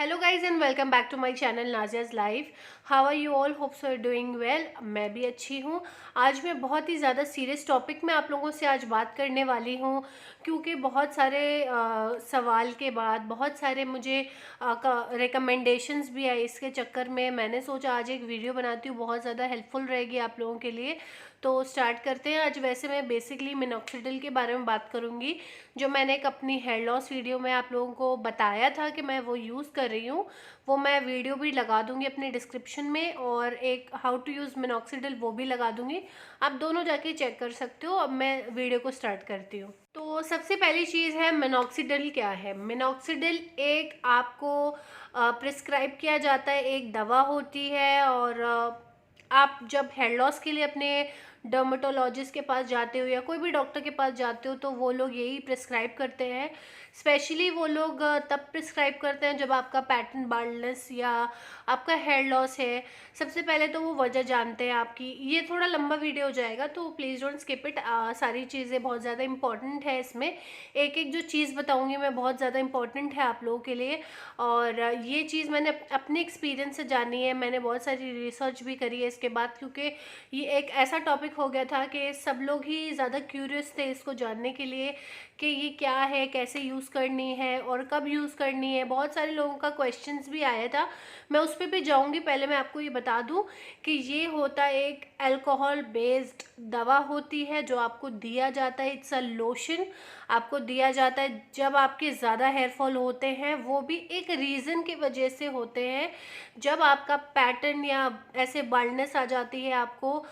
Hello guys and welcome back to my channel Naziya's life. How are you all? Hope so doing well. मैं भी अच्छी हूँ। आज मैं बहुत ही ज़्यादा सीरियस टॉपिक में आप लोगों से आज बात करने वाली हूँ, क्योंकि बहुत सारे सवाल के बाद बहुत सारे मुझे रिकमेंडेशंस भी आए। इसके चक्कर में मैंने सोचा आज एक वीडियो बनाती हूँ, बहुत ज़्यादा हेल्पफुल रहेगी आप लोगों के लिए। तो स्टार्ट करते हैं। आज वैसे मैं बेसिकली मिनॉक्सिडिल के बारे में बात करूँगी, जो मैंने एक अपनी हेयर लॉस वीडियो में आप लोगों को बताया था कि मैं वो यूज़ कर रही हूँ। वो मैं वीडियो भी लगा दूँगी अपने डिस्क्रिप्शन में, और एक हाउ टू यूज़ मिनॉक्सिडिल वो भी लगा दूँगी। आप दोनों जाके चेक कर सकते हो। अब मैं वीडियो को स्टार्ट करती हूँ। तो सबसे पहली चीज़ है मिनॉक्सिडिल क्या है। मिनॉक्सिडिल एक आपको प्रिस्क्राइब किया जाता है, एक दवा होती है। और आप जब हेयर लॉस के लिए अपने डर्मेटोलॉजिस्ट के पास जाते हो या कोई भी डॉक्टर के पास जाते हो, तो वो लोग यही प्रिस्क्राइब करते हैं। स्पेशली वो लोग तब प्रिस्क्राइब करते हैं जब आपका पैटर्न बाल्डनेस या आपका हेयर लॉस है। सबसे पहले तो वो वजह जानते हैं आपकी। ये थोड़ा लंबा वीडियो हो जाएगा, तो प्लीज़ डोंट स्किप इट। सारी चीज़ें बहुत ज़्यादा इंपॉर्टेंट है इसमें। एक एक जो चीज़ बताऊँगी मैं बहुत ज़्यादा इंपॉर्टेंट है आप लोगों के लिए। और ये चीज़ मैंने अपने एक्सपीरियंस से जानी है। मैंने बहुत सारी रिसर्च भी करी है इसके बाद, क्योंकि ये एक ऐसा टॉपिक हो गया था कि सब लोग ही ज़्यादा क्यूरियस थे इसको जानने के लिए कि ये क्या है, कैसे यूज़ करनी है और कब यूज़ करनी है। बहुत सारे लोगों का क्वेश्चंस भी आया था, मैं उस पर भी जाऊंगी। पहले मैं आपको ये बता दूं कि ये होता एक अल्कोहल बेस्ड दवा होती है जो आपको दिया जाता है। इट्स अ लोशन आपको दिया जाता है जब आपके ज़्यादा हेयर फॉल होते हैं, वो भी एक रीज़न की वजह से होते हैं। जब आपका पैटर्न या ऐसे बाल्डनेस आ जाती है, आपको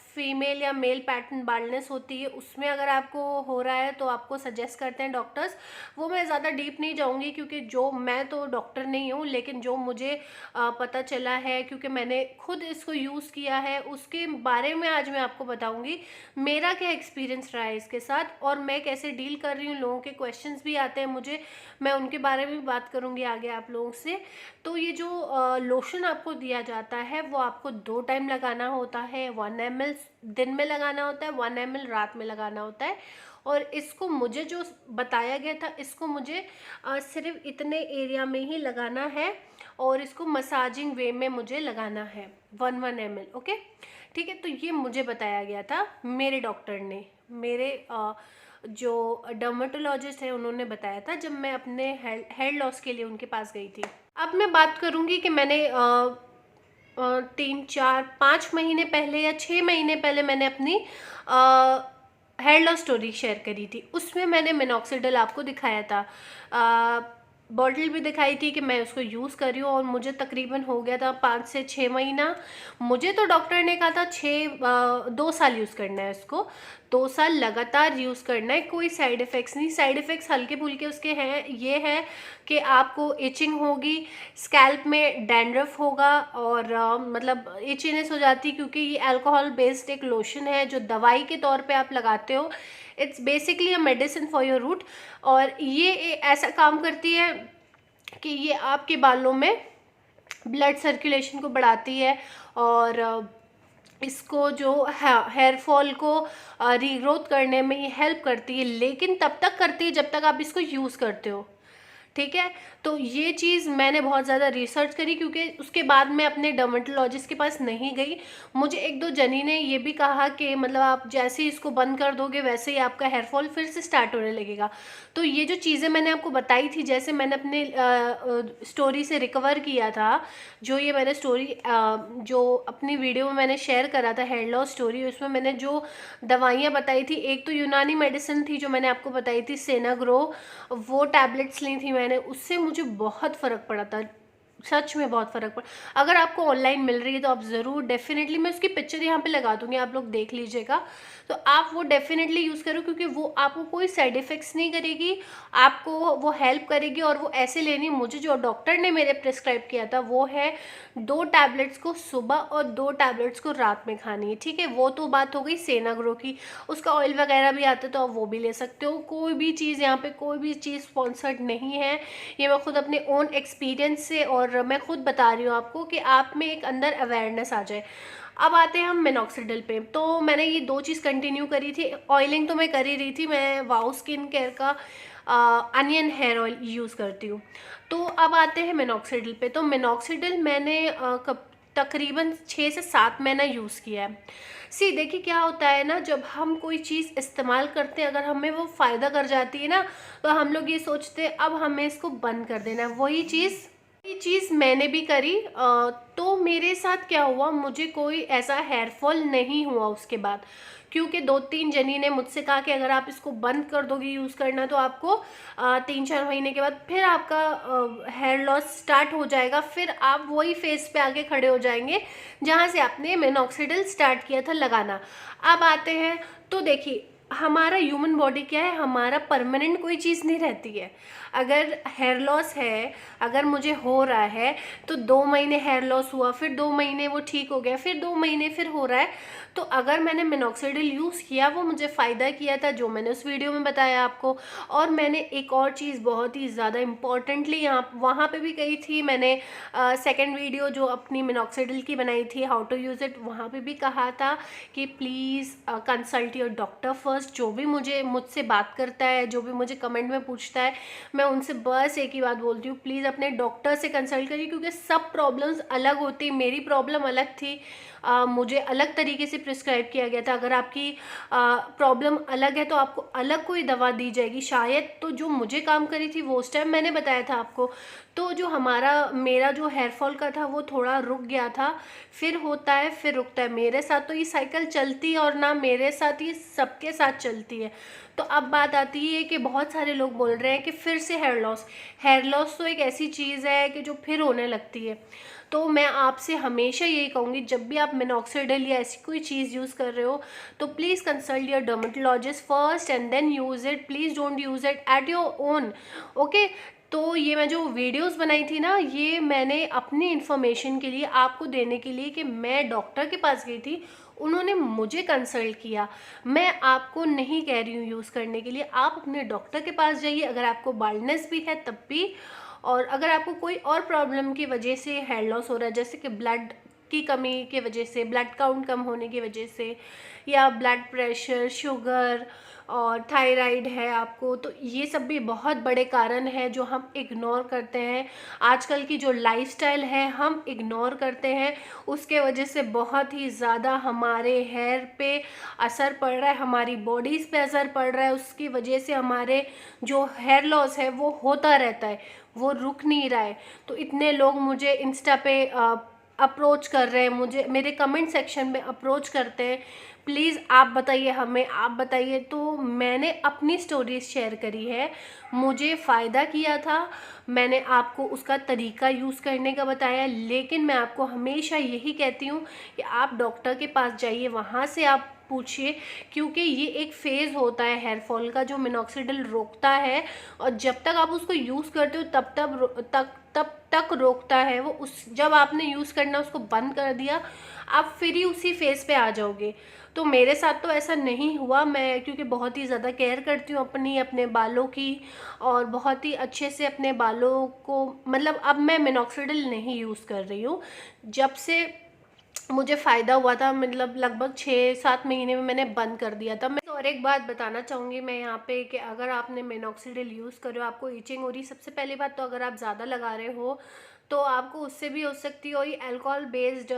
फीमेल या मेल पैटर्न बाल्डनेस होती है, उसमें अगर आपको हो रहा है तो आपको सजेस्ट करते हैं डॉक्टर्स। वो मैं ज़्यादा डीप नहीं जाऊंगी, क्योंकि जो मैं तो डॉक्टर नहीं हूँ, लेकिन जो मुझे पता चला है, क्योंकि मैंने खुद इसको यूज़ किया है, उसके बारे में आज मैं आपको बताऊंगी मेरा क्या एक्सपीरियंस रहा है इसके साथ और मैं कैसे डील कर रही हूँ। लोगों के क्वेश्चंस भी आते हैं मुझे, मैं उनके बारे में भी बात करूँगी आगे आप लोगों से। तो ये जो लोशन आपको दिया जाता है वो आपको 2 टाइम लगाना होता है। 1 ml दिन में लगाना होता है, 1 ml रात में लगाना होता है। और इसको मुझे जो बताया गया था, इसको मुझे सिर्फ इतने एरिया में ही लगाना है और इसको मसाजिंग वे में मुझे लगाना है 1 ml। ओके, ठीक है। तो ये मुझे बताया गया था मेरे डॉक्टर ने, मेरे जो डर्मेटोलॉजिस्ट है उन्होंने बताया था जब मैं अपने हेयर लॉस के लिए उनके पास गई थी। अब मैं बात करूँगी कि मैंने 3 4 5 महीने पहले या 6 महीने पहले मैंने अपनी हेयर लॉस स्टोरी शेयर करी थी। उसमें मैंने मिनॉक्सिडिल आपको दिखाया था, बॉटल भी दिखाई थी कि मैं उसको यूज़ कर रही हूँ। और मुझे तकरीबन हो गया था 5 से 6 महीना। मुझे तो डॉक्टर ने कहा था 2 साल यूज़ करना है इसको, 2 साल लगातार यूज़ करना है, कोई साइड इफ़ेक्ट्स नहीं। साइड इफ़ेक्ट्स हल्के फुल्के उसके हैं। ये है कि आपको इचिंग होगी, स्कैल्प में डैंड्रफ होगा और मतलब इचीनेस हो जाती है, क्योंकि ये अल्कोहल बेस्ड एक लोशन है जो दवाई के तौर पे आप लगाते हो। It's basically a medicine for your root. और ये ऐसा काम करती है कि ये आपके बालों में ब्लड सर्कुलेशन को बढ़ाती है और इसको जो हेयर फॉल को रीग्रोथ करने में ये हेल्प करती है, लेकिन तब तक करती है जब तक आप इसको यूज़ करते हो। ठीक है। तो ये चीज़ मैंने बहुत ज़्यादा रिसर्च करी, क्योंकि उसके बाद मैं अपने डर्मेटोलॉजिस्ट के पास नहीं गई। मुझे 1-2 जनी ने ये भी कहा कि मतलब आप जैसे ही इसको बंद कर दोगे वैसे ही आपका हेयर फॉल फिर से स्टार्ट होने लगेगा। तो ये जो चीज़ें मैंने आपको बताई थी, जैसे मैंने अपने स्टोरी से रिकवर किया था, जो ये मैंने स्टोरी जो अपनी वीडियो में मैंने शेयर करा था हेयर लॉस स्टोरी, उसमें मैंने जो दवाइयाँ बताई थी, एक तो यूनानी मेडिसिन थी जो मैंने आपको बताई थी सेनाग्रो, वो टैबलेट्स ली थी मैंने, उससे मुझे बहुत फ़र्क पड़ा था। सच में बहुत फ़र्क पड़ा। अगर आपको ऑनलाइन मिल रही है तो आप ज़रूर डेफिनेटली, मैं उसकी पिक्चर यहाँ पे लगा दूँगी, आप लोग देख लीजिएगा। तो आप वो डेफिनेटली यूज़ करो, क्योंकि वो आपको कोई साइड इफ़ेक्ट्स नहीं करेगी, आपको वो हेल्प करेगी। और वो ऐसे लेनी, मुझे जो डॉक्टर ने मेरे प्रिस्क्राइब किया था वो है 2 टैबलेट्स को सुबह और 2 टैबलेट्स को रात में खानी है। ठीक है, वो तो बात हो गई सेनाग्रो की। उसका ऑयल वगैरह भी आता है तो आप वो भी ले सकते हो। कोई भी चीज़ यहाँ पे, कोई भी चीज़ स्पॉन्सर्ड नहीं है, ये मैं खुद अपने ओन एक्सपीरियंस से, और मैं खुद बता रही हूँ आपको कि आप में एक अंदर अवेयरनेस आ जाए। अब आते हैं हम मिनॉक्सिडिल पे। तो मैंने ये 2 चीज़ कंटिन्यू करी थी। ऑयलिंग तो मैं कर ही रही थी, मैं वाओ स्किन केयर का अनियन हेयर ऑयल यूज़ करती हूँ। तो अब आते हैं मिनॉक्सिडिल पे। तो मिनॉक्सिडिल मैंने तकरीबन 6 से 7 महीना यूज़ किया है। देखिए क्या होता है ना, जब हम कोई चीज़ इस्तेमाल करते हैं, अगर हमें वो फ़ायदा कर जाती है ना, तो हम लोग ये सोचते हैं अब हमें इसको बंद कर देना है। वही चीज़ मैंने भी करी। तो मेरे साथ क्या हुआ, मुझे कोई ऐसा हेयर फॉल नहीं हुआ उसके बाद, क्योंकि 2-3 जनी ने मुझसे कहा कि अगर आप इसको बंद कर दोगे यूज़ करना तो आपको 3-4 महीने के बाद फिर आपका हेयर लॉस स्टार्ट हो जाएगा, फिर आप वही फेस पे आके खड़े हो जाएंगे जहाँ से आपने मिनॉक्सिडिल स्टार्ट किया था लगाना। अब आते हैं, तो देखिए हमारा ह्यूमन बॉडी क्या है, हमारा परमानेंट कोई चीज़ नहीं रहती है। अगर हेयर लॉस है, अगर मुझे हो रहा है, तो 2 महीने हेयर लॉस हुआ, फिर 2 महीने वो ठीक हो गया, फिर 2 महीने फिर हो रहा है। तो अगर मैंने मिनॉक्सिडिल यूज़ किया, वो मुझे फ़ायदा किया था, जो मैंने उस वीडियो में बताया आपको। और मैंने एक और चीज़ बहुत ही ज़्यादा इम्पॉर्टेंटली यहाँ वहाँ पे भी कही थी मैंने, सेकंड वीडियो जो अपनी मिनॉक्सिडिल की बनाई थी, हाउ टू यूज़ इट, वहाँ पे भी कहा था कि please consult your doctor first. जो भी मुझसे बात करता है, जो भी मुझे कमेंट में पूछता है, मैं उनसे बस एक ही बात बोलती हूँ, प्लीज़ अपने डॉक्टर से कंसल्ट करिए, क्योंकि सब प्रॉब्लम्स अलग होती। मेरी प्रॉब्लम अलग थी, मुझे अलग तरीके से प्रिस्क्राइब किया गया था। अगर आपकी प्रॉब्लम अलग है तो आपको अलग कोई दवा दी जाएगी शायद। तो जो मुझे काम करी थी वो उस टाइम मैंने बताया था आपको। तो जो मेरा जो हेयर फॉल का था वो थोड़ा रुक गया था, फिर होता है फिर रुकता है। मेरे साथ तो ये साइकिल चलती है, और ना मेरे साथ, ये सबके साथ चलती है। तो अब बात आती है कि बहुत सारे लोग बोल रहे हैं कि फिर से हेयर लॉस तो एक ऐसी चीज़ है कि जो फिर होने लगती है। तो मैं आपसे हमेशा यही कहूँगी, जब भी आप मिनॉक्सिडिल या ऐसी कोई चीज़ यूज़ कर रहे हो, तो please consult your dermatologist first and then use it. Please don't use it at your own, okay. तो ये मैं जो वीडियोस बनाई थी ना, ये मैंने अपनी इन्फॉर्मेशन के लिए आपको देने के लिए कि मैं डॉक्टर के पास गई थी, उन्होंने मुझे कंसल्ट किया। मैं आपको नहीं कह रही हूँ यूज़ करने के लिए, आप अपने डॉक्टर के पास जाइए, अगर आपको बाल्डनेस भी है तब भी। और अगर आपको कोई और प्रॉब्लम की वजह से हेयर लॉस हो रहा है, जैसे कि ब्लड की कमी की वजह से, ब्लड काउंट कम होने की वजह से, या ब्लड प्रेशर, शुगर और थायराइड है आपको, तो ये सब भी बहुत बड़े कारण हैं जो हम इग्नोर करते हैं। आजकल की जो लाइफस्टाइल है हम इग्नोर करते हैं, उसके वजह से बहुत ही ज़्यादा हमारे हेयर पे असर पड़ रहा है, हमारी बॉडीज़ पे असर पड़ रहा है। उसकी वजह से हमारे जो हेयर लॉस है वो होता रहता है, वो रुक नहीं रहा है। तो इतने लोग मुझे इंस्टा पे अप्रोच कर रहे हैं, मुझे मेरे कमेंट सेक्शन में अप्रोच करते हैं, प्लीज़ आप बताइए हमें, आप बताइए। तो मैंने अपनी स्टोरीज शेयर करी है, मुझे फ़ायदा किया था, मैंने आपको उसका तरीका यूज़ करने का बताया। लेकिन मैं आपको हमेशा यही कहती हूँ कि आप डॉक्टर के पास जाइए, वहाँ से आप पूछिए, क्योंकि ये एक फ़ेज़ होता है हेयर फॉल का जो मिनॉक्सिडिल रोकता है। और जब तक आप उसको यूज़ करते हो तब तक रोकता है वो। उस जब आपने यूज़ करना उसको बंद कर दिया, आप फिर ही उसी फेज़ पे आ जाओगे। तो मेरे साथ तो ऐसा नहीं हुआ, मैं क्योंकि बहुत ही ज़्यादा केयर करती हूँ अपने बालों की, और बहुत ही अच्छे से अपने बालों को, मतलब अब मैं मिनॉक्सिडिल नहीं यूज़ कर रही हूँ। जब से मुझे फ़ायदा हुआ था, मतलब लगभग 6-7 महीने में मैंने बंद कर दिया था। मैं तो और एक बात बताना चाहूँगी मैं यहाँ पे, कि अगर आपने मिनॉक्सिडिल यूज़ कर रहे हो, आपको ईचिंग हो रही, सबसे पहली बात तो अगर आप ज़्यादा लगा रहे हो तो आपको उससे भी हो सकती है। और ये अल्कोहल बेस्ड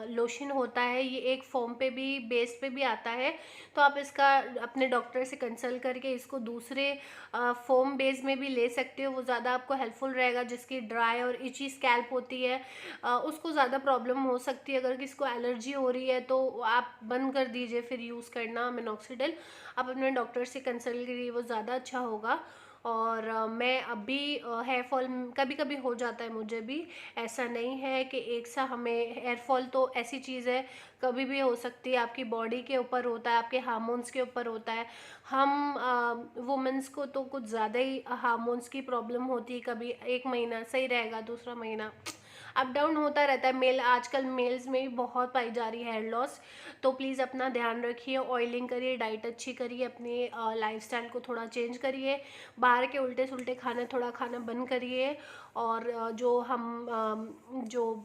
लोशन होता है, ये एक फॉर्म पे भी, बेस पे भी आता है। तो आप इसका अपने डॉक्टर से कंसल्ट करके इसको दूसरे फॉर्म बेस में भी ले सकते हो, वो ज़्यादा आपको हेल्पफुल रहेगा। जिसकी ड्राई और इची स्कैल्प होती है, उसको ज़्यादा प्रॉब्लम हो सकती है। अगर किसी को एलर्जी हो रही है तो आप बंद कर दीजिए फिर यूज़ करना मिनॉक्सिडिल, आप अपने डॉक्टर से कंसल्ट करिए, वो ज़्यादा अच्छा होगा। और मैं अभी हेयर फॉल कभी कभी हो जाता है मुझे भी, ऐसा नहीं है कि एक सा हमें हेयर फॉल तो ऐसी चीज़ है कभी भी हो सकती है, आपकी बॉडी के ऊपर होता है, आपके हार्मोन्स के ऊपर होता है। हम वुमेंस को तो कुछ ज़्यादा ही हार्मोन्स की प्रॉब्लम होती है, कभी एक महीना सही रहेगा, दूसरा महीना अप डाउन होता रहता है। आजकल मेल्स में भी बहुत पाई जा रही है हेयर लॉस। तो प्लीज़ अपना ध्यान रखिए, ऑयलिंग करिए, डाइट अच्छी करिए, अपनी लाइफस्टाइल को थोड़ा चेंज करिए, बाहर के उल्टे सुल्टे खाने थोड़ा खाना बंद करिए। और जो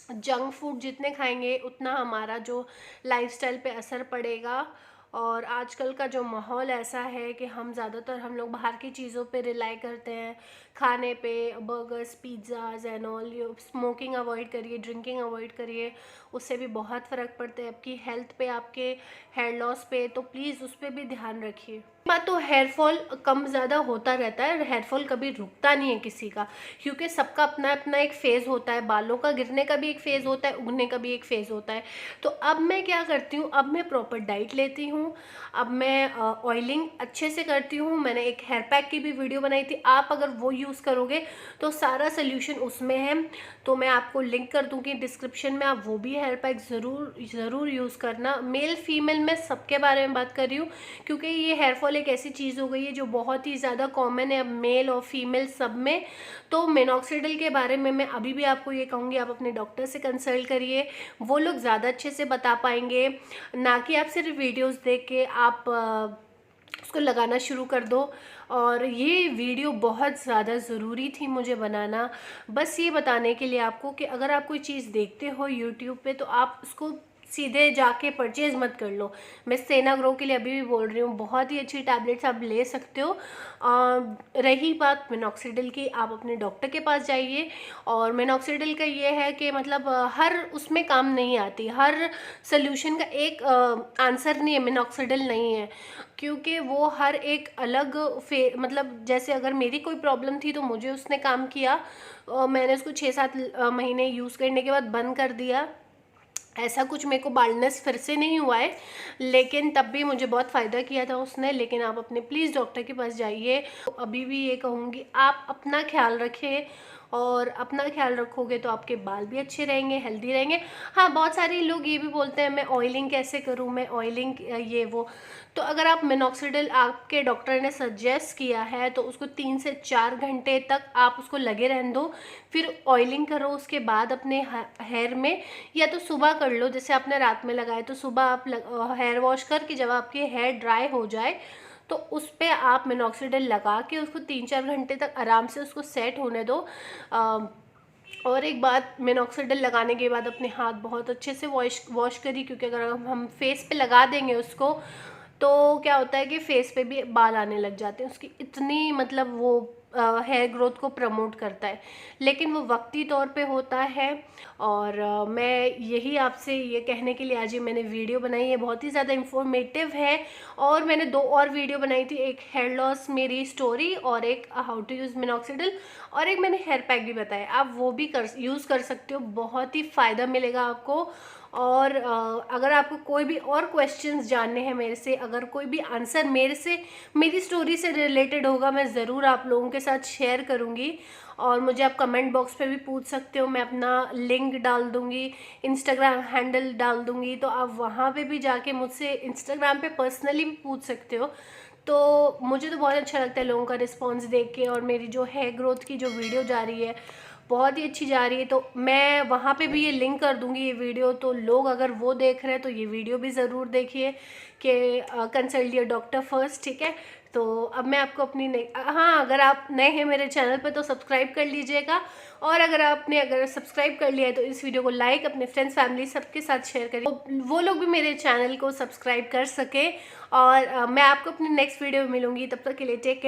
जंक फूड जितने खाएंगे उतना हमारा जो लाइफस्टाइल पे असर पड़ेगा। और आजकल का जो माहौल ऐसा है कि हम ज़्यादातर हम लोग बाहर की चीज़ों पे रिलाई करते हैं, खाने पे, burgers, pizzas and all. Smoking avoid करिए, ड्रिंकिंग अवॉइड करिए, उससे भी बहुत फ़र्क पड़ता है आपकी हेल्थ पे, आपके हेयर लॉस पे। तो प्लीज़ उस पर भी ध्यान रखिए। बात तो हेयर फॉल कम ज़्यादा होता रहता है, हेयर फॉल कभी रुकता नहीं है किसी का, क्योंकि सबका अपना अपना एक फ़ेज़ होता है। बालों का गिरने का भी एक फ़ेज़ होता है, उगने का भी एक फ़ेज़ होता है। तो अब मैं क्या करती हूँ, अब मैं प्रॉपर डाइट लेती हूँ, अब मैं ऑयलिंग अच्छे से करती हूँ। मैंने एक हेयर पैक की भी वीडियो बनाई थी, आप अगर वो यूज़ करोगे तो सारा सोल्यूशन उसमें है। तो मैं आपको लिंक कर दूँगी डिस्क्रिप्शन में, आप वो भी हेयर पैक ज़रूर यूज़ करना। मेल फीमेल में सबके बारे में बात कर रही हूँ, क्योंकि ये हेयर फॉल एक ऐसी चीज़ हो गई है जो बहुत ही ज़्यादा कॉमन है अब मेल और फीमेल सब में। तो मिनॉक्सिडिल के बारे में मैं अभी भी आपको ये कहूँगी, आप अपने डॉक्टर से कंसल्ट करिए, वो लोग ज़्यादा अच्छे से बता पाएंगे, ना कि आप सिर्फ वीडियोस देख के आप उसको लगाना शुरू कर दो। और ये वीडियो बहुत ज़्यादा ज़रूरी थी मुझे बनाना, बस ये बताने के लिए आपको कि अगर आप कोई चीज़ देखते हो यूट्यूब पे तो आप उसको सीधे जाके परचेज मत कर लो। मैं सेना ग्रो के लिए अभी भी बोल रही हूँ, बहुत ही अच्छी टैबलेट्स आप ले सकते हो। रही बात मिनॉक्सिडिल की, आप अपने डॉक्टर के पास जाइए। और मिनॉक्सिडिल का ये है कि मतलब हर उसमें काम नहीं आती, हर सोल्यूशन का एक आंसर नहीं है, मिनॉक्सिडिल नहीं है, क्योंकि वो हर एक अलग मतलब जैसे अगर मेरी कोई प्रॉब्लम थी तो मुझे उसने काम किया, मैंने उसको 6-7 महीने यूज़ करने के बाद बंद कर दिया। ऐसा कुछ मेरे को बाल्डनेस फिर से नहीं हुआ है, लेकिन तब भी मुझे बहुत फ़ायदा किया था उसने। लेकिन आप अपने प्लीज़ डॉक्टर के पास जाइए। अभी भी ये कहूँगी, आप अपना ख्याल रखें, और अपना ख्याल रखोगे तो आपके बाल भी अच्छे रहेंगे, हेल्दी रहेंगे। हाँ, बहुत सारे लोग ये भी बोलते हैं मैं ऑयलिंग कैसे करूँ, मैं ऑयलिंग ये वो। तो अगर आप मिनॉक्सिडिल आपके डॉक्टर ने सजेस्ट किया है तो उसको 3 से 4 घंटे तक आप उसको लगे रहने दो, फिर ऑयलिंग करो उसके बाद अपने हेयर में। या तो सुबह कर लो, जैसे आपने रात में लगाए तो सुबह आप हेयर वॉश करके जब आपके हेयर ड्राई हो जाए तो उस पर आप मिनॉक्सिडिल लगा के उसको 3-4 घंटे तक आराम से उसको सेट होने दो। और एक बात, मिनॉक्सिडिल लगाने के बाद अपने हाथ बहुत अच्छे से वॉश करिए, क्योंकि अगर हम फेस पे लगा देंगे उसको तो क्या होता है कि फेस पे भी बाल आने लग जाते हैं, उसकी इतनी मतलब वो हेयर ग्रोथ को प्रमोट करता है, लेकिन वो वक्ती तौर पे होता है। और मैं यही आपसे ये कहने के लिए आज ये मैंने वीडियो बनाई है, बहुत ही ज़्यादा इंफॉर्मेटिव है। और मैंने 2 और वीडियो बनाई थी, एक हेयर लॉस मेरी स्टोरी और एक हाउ टू यूज़ मिनॉक्सिडिल, और एक मैंने हेयर पैक भी बताया, आप वो भी यूज़ कर सकते हो, बहुत ही फ़ायदा मिलेगा आपको। और अगर आपको कोई भी और क्वेश्चंस जानने हैं मेरे से, अगर कोई भी आंसर मेरे से मेरी स्टोरी से रिलेटेड होगा, मैं ज़रूर आप लोगों के साथ शेयर करूँगी। और मुझे आप कमेंट बॉक्स पे भी पूछ सकते हो, मैं अपना लिंक डाल दूँगी, इंस्टाग्राम हैंडल डाल दूँगी, तो आप वहाँ पे भी जाके मुझसे इंस्टाग्राम पे पर्सनली भी पूछ सकते हो। तो मुझे तो बहुत अच्छा लगता है लोगों का रिस्पॉन्स देख के, और मेरी जो हेयर ग्रोथ की जो वीडियो जा रही है बहुत ही अच्छी जा रही है। तो मैं वहाँ पे भी ये लिंक कर दूँगी ये वीडियो, तो लोग अगर वो देख रहे हैं तो ये वीडियो भी ज़रूर देखिए कि कंसल्ट योर डॉक्टर फर्स्ट, ठीक है। तो अब मैं आपको अपनी हाँ, अगर आप नए हैं मेरे चैनल पे तो सब्सक्राइब कर लीजिएगा, और अगर सब्सक्राइब कर लिया है तो इस वीडियो को लाइक अपने फ्रेंड्स फैमिली सबके साथ शेयर करिए, वो लोग भी मेरे चैनल को सब्सक्राइब कर सके। और मैं आपको अपने नेक्स्ट वीडियो में मिलूँगी, तब तक के लिए टेक केयर।